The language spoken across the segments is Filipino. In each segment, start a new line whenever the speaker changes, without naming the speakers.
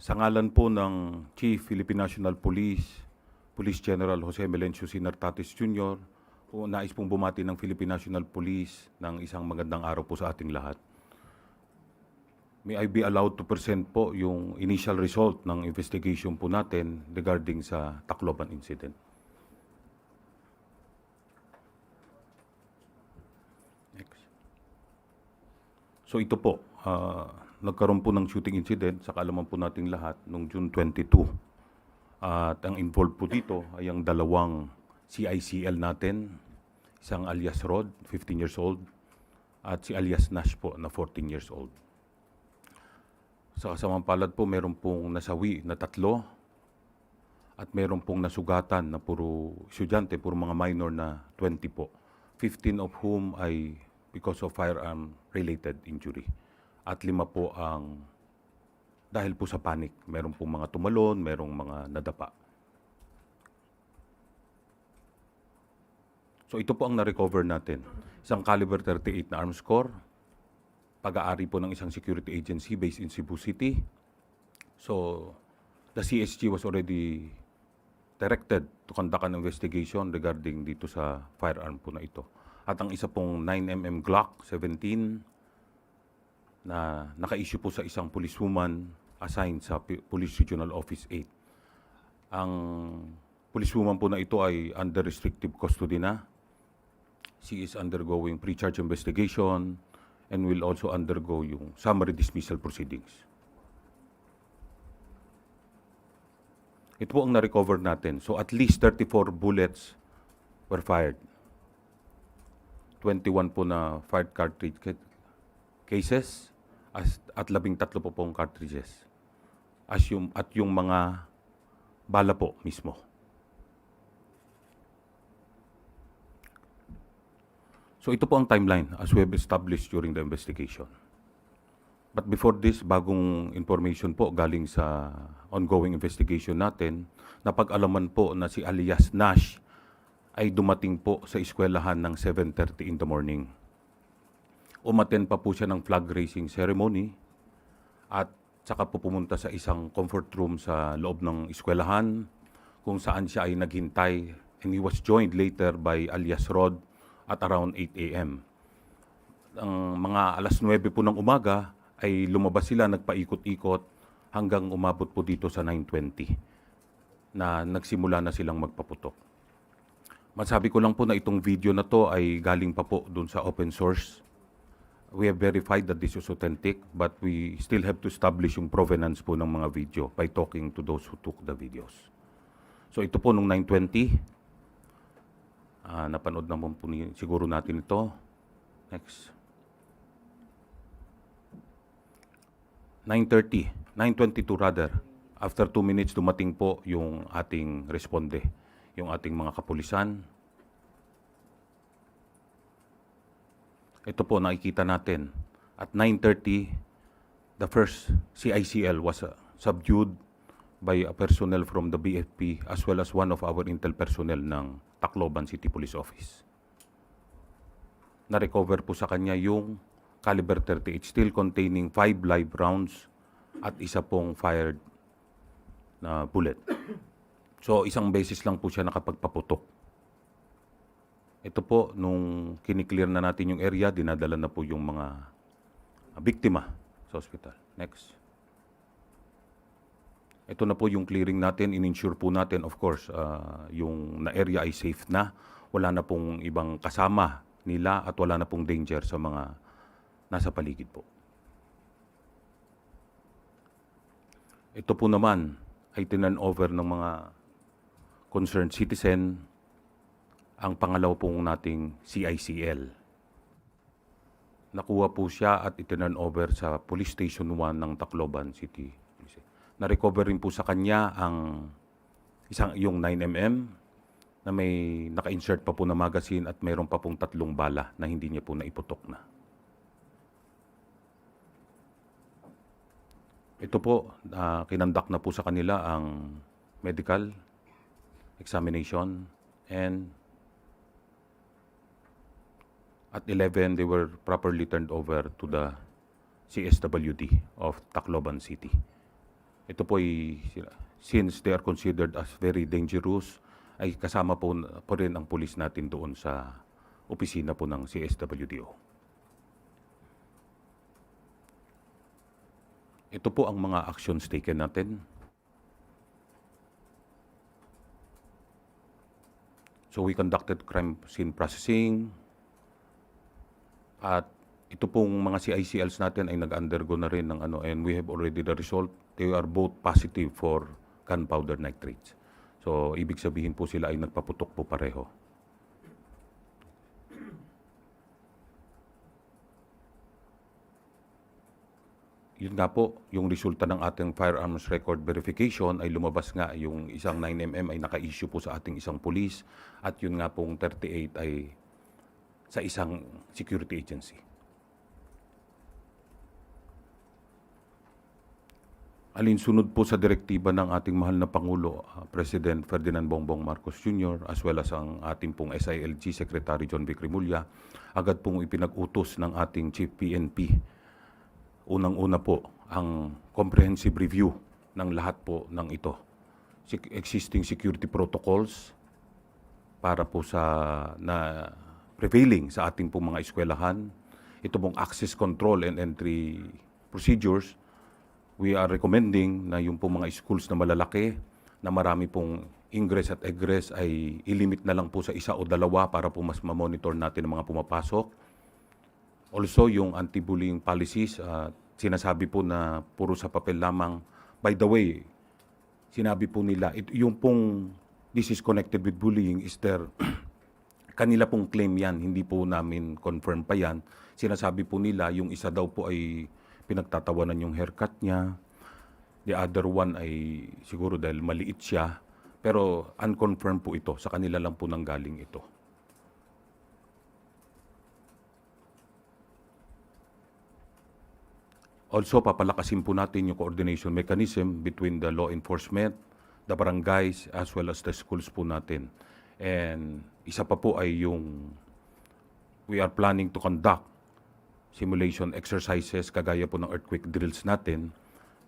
Sa ngalan po ng Chief Philippine National Police, Police General Jose Melencio Sinartates Jr., nais pong bumati ng Philippine National Police ng isang magandang araw po sa ating lahat. May I be allowed to present po yung initial result ng investigation po natin regarding sa Tacloban incident. Next. So ito po, nagkaroon po ng shooting incident sa kaalaman po nating lahat noong June 22. At ang involved po dito ay ang dalawang CICL natin, isang alias Rod, 15 years old, at si alias Nash po na 14 years old. Sa kasamang palad po, meron pong nasawi na 3 at meron pong nasugatan na puro estudyante, puro mga minor na 20 po. 15 of whom ay because of firearm-related injury. At 5 po ang dahil po sa panic. Meron pong mga tumalon, merong mga nadapa. So ito po ang na-recover natin. Isang caliber 38 na arms core, pag-aari po ng isang security agency based in Cebu City. So the CSG was already directed to conduct an investigation regarding dito sa firearm po na ito. At ang isa pong 9mm Glock 17 na naka-issue po sa isang policewoman assigned sa Police Regional Office 8. Ang policewoman po na ito ay under restrictive custody na. She is undergoing pre-charge investigation and will also undergo yung summary dismissal proceedings. Ito po ang na-recover natin. So at least 34 bullets were fired. 21 po na fired cartridge cases at 13 po pong cartridges. At yung mga bala po mismo. So ito po ang timeline as we have established during the investigation. But before this, bagong information po galing sa ongoing investigation natin, napag-alaman po na si alias Nash ay dumating po sa eskwelahan ng 7:30 in the morning. Umattend pa po siya ng flag raising ceremony at saka po pumunta sa isang comfort room sa loob ng eskwelahan kung saan siya ay naghintay, and he was joined later by alias Rod at around 8 a.m. Ang mga alas 9 po ng umaga ay lumabas sila, nagpaikot-ikot hanggang umabot po dito sa 9:20 na nagsimula na silang magpaputok. Masabi ko lang po na itong video na to ay galing pa po dun sa open source. We have verified that this is authentic, but we still have to establish yung provenance po ng mga video by talking to those who took the videos. So ito po nung 9:20, napanood naman po siguro natin ito. Next. 9:22 rather. After 2 minutes, dumating po yung ating responde, yung ating mga kapulisan. Ito po nakikita natin. At 9:30, the first CICL was subdued by a personnel from the BFP as well as one of our intel personnel ng Tacloban City Police Office. Na-recover po sa kanya yung caliber 38 still containing 5 live rounds at isa pong fired na bullet. So isang beses lang po siya nakapagpaputok. Ito po, nung kiniklear na natin yung area, dinadala na po yung mga biktima sa hospital. Next. Ito na po yung clearing natin. In-ensure po natin, of course, yung na area ay safe na. Wala na pong ibang kasama nila at wala na pong danger sa mga nasa paligid po. Ito po naman ay tinan over ng mga concerned citizen ang pangalawa pong nating CICL. Nakuha po siya at itinan over sa Police Station 1 ng Tacloban City. Na-recover rin po sa kanya yung 9mm na may naka-insert pa po na magazine at mayroon pa pong 3 bala na hindi niya po naiputok na. Ito po, kinandak na po sa kanila ang medical examination, and at 11, they were properly turned over to the CSWD of Tacloban City. ito po ay, since they are considered as very dangerous, ay kasama po rin ang pulis natin doon sa opisina po ng CSWDO. Ito po ang mga actions taken natin. So we conducted crime scene processing at ito pong mga CICLs natin ay nag-undergo na rin ng and we have already the result. They are both positive for gunpowder nitrates. So ibig sabihin po sila ay nagpaputok po pareho. Yun nga po, yung resulta ng ating firearms record verification ay lumabas nga yung isang 9mm ay naka-issue po sa ating isang police at yun nga pong 38 ay sa isang security agency. Alinsunod po sa direktiba ng ating mahal na Pangulo, President Ferdinand Bongbong Marcos Jr. as well as ang ating pong SILG Secretary John Vic Rimulya, agad pong ipinag-utos ng ating Chief PNP. Unang-una po ang comprehensive review ng lahat po ng ito. Existing security protocols para po sa na prevailing sa ating pong mga eskwelahan. Ito pong access control and entry procedures. We are recommending na yung pong mga schools na malalaki na marami pong ingress at egress ay ilimit na lang po sa isa o dalawa para po mas ma-monitor natin ang mga pumapasok. Also, yung anti-bullying policies, sinasabi po na puro sa papel lamang. By the way, sinabi po nila, yung pong this is connected with bullying is their kanila pong claim yan, hindi po namin confirm pa yan. Sinasabi po nila, yung isa daw po ay pinagtatawanan yung haircut niya. The other one ay siguro dahil maliit siya. Pero unconfirmed po ito, sa kanila lang po nanggaling ito. Also, papalakasin po natin yung coordination mechanism between the law enforcement, the barangays, as well as the schools po natin. And isa pa po ay yung we are planning to conduct simulation exercises kagaya po ng earthquake drills natin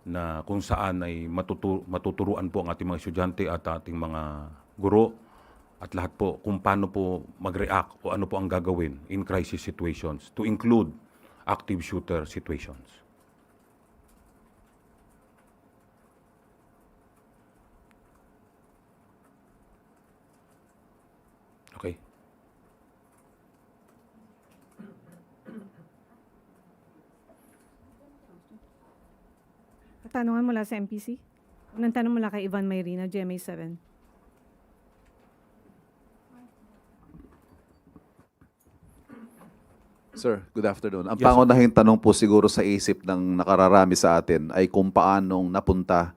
na kung saan ay matuturuan po ang ating mga estudyante at ating mga guro at lahat po kung paano po mag-react o ano po ang gagawin in crisis situations to include active shooter situations. Okay.
Katanungan mula sa MPC. Unang tanong mula kay Ivan Mayrina, GMA7.
Sir, good afternoon. Ang
Yes,
pangunahing tanong po siguro sa isip ng nakararami sa atin ay kung paanong napunta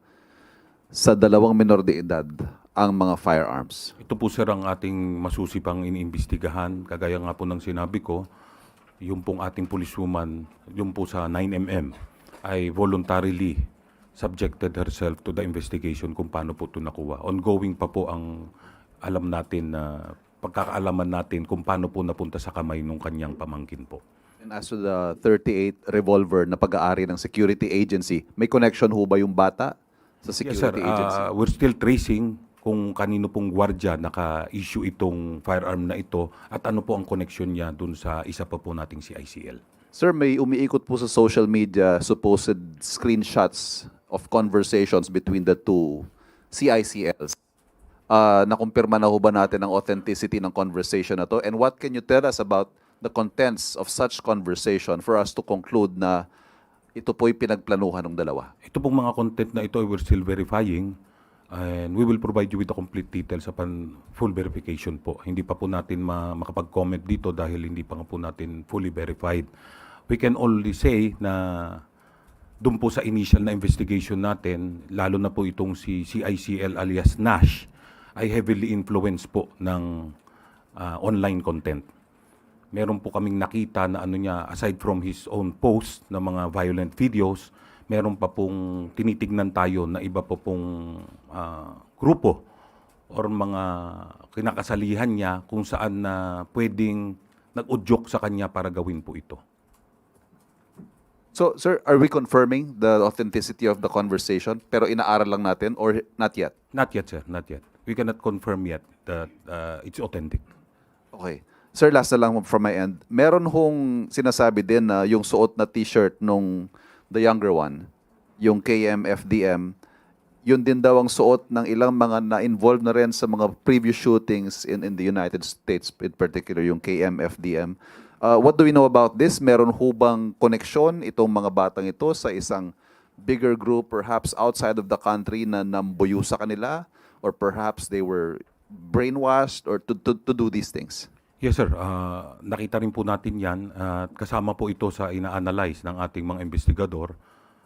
sa 2 menor de edad ang mga firearms.
Ito po sir ang ating masusipang iniimbestigahan. Kagaya nga po ng sinabi ko, yung pong ating policewoman, yung po sa 9mm, ay voluntarily subjected herself to the investigation kung paano po ito nakuha. Ongoing pa po ang alam natin na pagkakaalaman natin kung paano po napunta sa kamay ng kanyang pamangkin po.
And as to the 38 revolver na pag-aari ng security agency, may connection ho ba yung bata sa
Yes sir,
security agency?
we're still tracing kung kanino pong gwardiya naka-issue itong firearm na ito at ano po ang connection niya dun sa isa pa po nating CICL.
Sir, may umiikot po sa social media supposed screenshots of conversations between the two CICLs. Nakumpirma na ho ba natin ang authenticity ng conversation na to? And what can you tell us about the contents of such conversation for us to conclude na ito po'y pinagplanuhan ng dalawa?
Ito pong mga content na ito we're still verifying and we will provide you with the complete details upon full verification po. Hindi pa po natin makapag-comment dito dahil hindi pa nga po natin fully verified. We can only say na doon po sa initial na investigation natin, lalo na po itong si CICL alias Nash, ay heavily influenced po ng online content. Meron po kaming nakita na ano niya, aside from his own post na mga violent videos, meron pa pong tinitignan tayo na iba po pong grupo or mga kinakasalihan niya kung saan na pwedeng nag-udyok sa kanya para gawin po ito.
So, sir, are we confirming the authenticity of the conversation pero inaaral lang natin or not yet?
Not yet, sir. Not yet. We cannot confirm yet that it's authentic.
Okay. Sir, last na lang from my end. Meron hong sinasabi din na yung suot na t-shirt nung the younger one, yung KMFDM, yun din daw ang suot ng ilang mga na-involved na rin sa mga previous shootings in the United States, in particular yung KMFDM. What do we know about this? Meron hubang koneksyon itong mga batang ito sa isang bigger group, perhaps outside of the country na nambuyo sa kanila? Or perhaps they were brainwashed or to do these things?
Yes, sir. Nakita rin po natin yan. At kasama po ito sa ina-analyze ng ating mga investigador.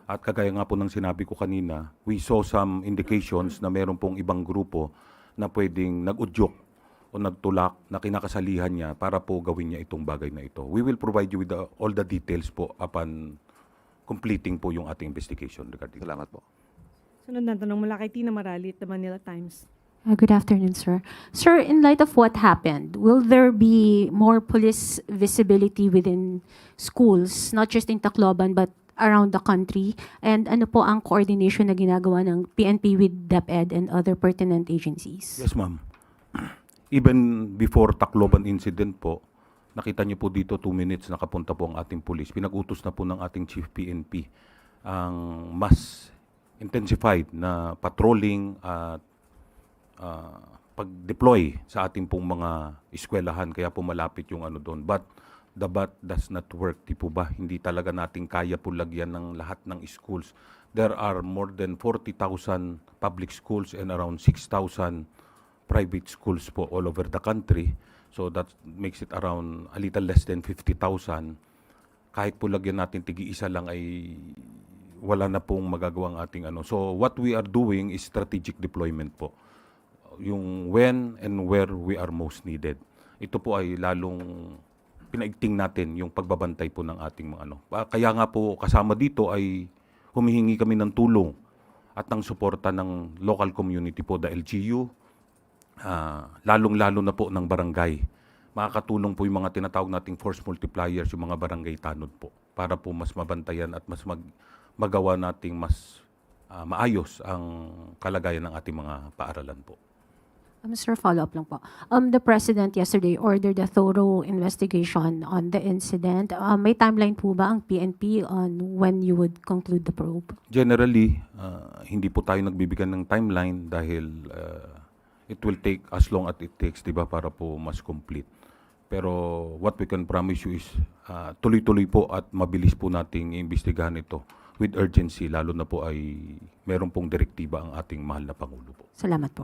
At kagaya nga po ng sinabi ko kanina, we saw some indications na meron pong ibang grupo na pwedeng nag-udyok o nagtulak na kinakasalihan niya para po gawin niya itong bagay na ito. We will provide you with all the details po upon completing po yung ating investigation regarding.
Salamat po.
Sunod na tanong mula kay Tina Marali at The Manila Times.
Good afternoon, sir. Sir, in light of what happened, will there be more police visibility within schools, not just in Tacloban, but around the country? And ano po ang coordination na ginagawa ng PNP with DepEd and other pertinent agencies?
Yes, ma'am. Even before Tacloban incident po, nakita niyo po dito 2 minutes nakapunta po ang ating pulis. Pinag-utos na po ng ating Chief PNP ang mas intensified na patrolling at pag-deploy sa ating pong mga eskwelahan, kaya po malapit yung ano doon. But the bat does not work, di po ba? Hindi talaga natin kaya po lagyan ng lahat ng schools. There are more than 40,000 public schools and around 6,000 private schools po all over the country. So that makes it around a little less than 50,000. Kahit po lagyan natin tigi-isa lang ay wala na pong magagawang ating ano. So what we are doing is strategic deployment po. Yung when and where we are most needed. Ito po ay lalong pinaigting natin yung pagbabantay po ng ating mga ano. Kaya nga po kasama dito ay humihingi kami ng tulong at ng suporta ng local community po, the LGU, lalong-lalo na po ng barangay. Makakatulong po yung mga tinatawag nating force multipliers, yung mga barangay tanod po, para po mas mabantayan at mas magawa nating mas maayos ang kalagayan ng ating mga paaralan po.
Sir, follow-up lang po. The President yesterday ordered a thorough investigation on the incident. May timeline po ba ang PNP on when you would conclude the probe?
Generally, hindi po tayo nagbibigyan ng timeline dahil it will take as long as it takes, diba, para po mas complete. Pero what we can promise you is tuloy-tuloy po at mabilis po nating iimbestigahan ito with urgency, lalo na po ay meron pong direktiba ang ating mahal na Pangulo po.
Salamat po.